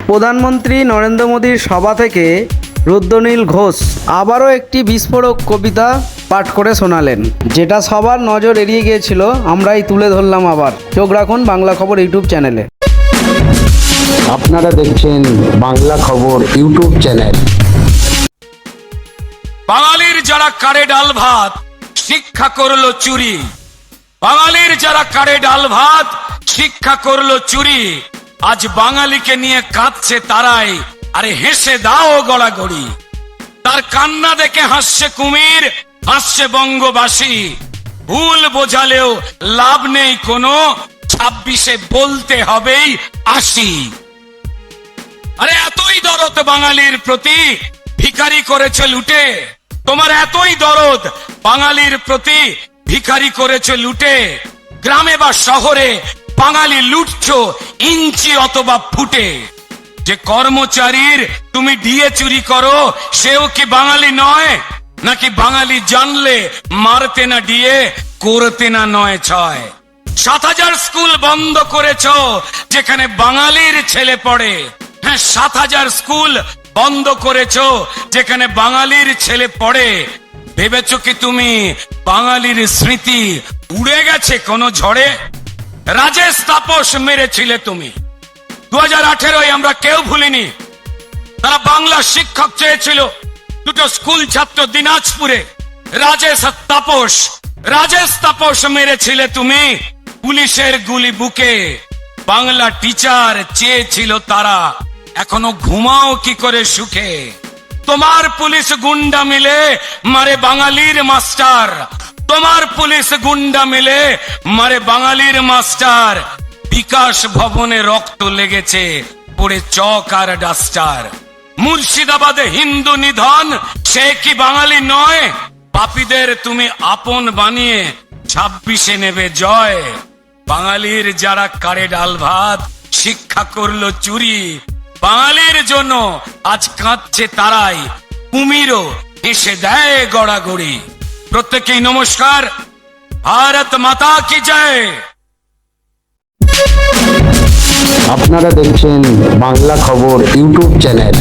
প্রধানমন্ত্রী নরেন্দ্র মোদীর সভা থেকে রুদ্রনীল ঘোষ আবারও একটি বিস্ফোরক কবিতা পাঠ করে শোনালেন, যেটা সবার নজর এড়িয়ে গিয়েছিল। আমরাই তুলে ধরলাম আবার। চোখ রাখুন বাংলা খবর ইউটিউব চ্যানেলে। আপনারা দেখছেন বাংলা খবর ইউটিউব চ্যানেল। বাঙালির যারা কারে ডাল ভাত শিক্ষা করলো চুরি, বাঙালির যারা কারে ডাল ভাত শিক্ষা করলো চুরি, আজ বাঙালিকে নিয়ে কাঁদছে তারাই, আরে হেসে দাও গড়াগড়ি। তার কান্না দেখে হাসছে কুমির, হাসছে বঙ্গবাসী। ভুল বোঝালেও লাভ নেই কোনো, 26-এ বলতে হবেই 80। আরে এতই দরদ বাঙালির প্রতি, ভিখারি করেছে লুটে। তোমার এতই দরদ বাঙালির প্রতি, ভিখারি করেছে লুটে। গ্রামে বা শহরে বাঙালি লুটছো ইঞ্চি অথবা ফুটে। যে কর্মচারীর তুমি ডিএ চুরি করো, সেও কি বাঙালি নয়? নাকি বাঙালি জানলে মারতে না ডিএ, করতে না 9-6? 7,000 স্কুল বন্ধ করেছো যেখানে বাঙালির ছেলে পড়ে। হ্যাঁ, 7,000 স্কুল বন্ধ করেছো যেখানে বাঙালির ছেলে পড়ে। ভেবেছো কি তুমি বাঙালির স্মৃতি উড়ে গেছে কোনো ঝড়ে? রাজেশ তাপস মেরেছিলে তুমি 2018-য়, আমরা কেউ ভুলিনি। তারা বাংলা শিক্ষক চেয়েছিল, দুটো স্কুল ছাত্র দিনাজপুরে। রাজেশ তাপস মেরেছিলে তুমি পুলিশের গুলি বুকে। বাংলা টিচার চেয়েছিল তারা, এখনো ঘুমাও কি করে সুখে? তোমার পুলিশ গুন্ডা মিলে মারে বাঙালির মাস্টার, তোমার পুলিশ গুন্ডা মিলে মারে বাঙালির মাস্টার। বিকাশ ভবনে রক্ত লেগেছে পড়ে চক আর ডাস্টার। মুর্শিদাবাদে হিন্দু নিধন, সে কি বাঙালি নয়? পাপীদের তুমি আপন বানিয়ে 26-এ নেবে জয়। বাঙালির যারা কারে ডাল ভাত শিক্ষা করলো চুরি, বাঙালির জন্য আজ কাঁদছে তারাই, কুমিরও হেসে দেয় গড়াগড়ি। প্রত্যেকেই নমস্কার। ভারত মাতা কি জয়। আপনারা দেখছেন বাংলা খবর ইউটিউব চ্যানেল।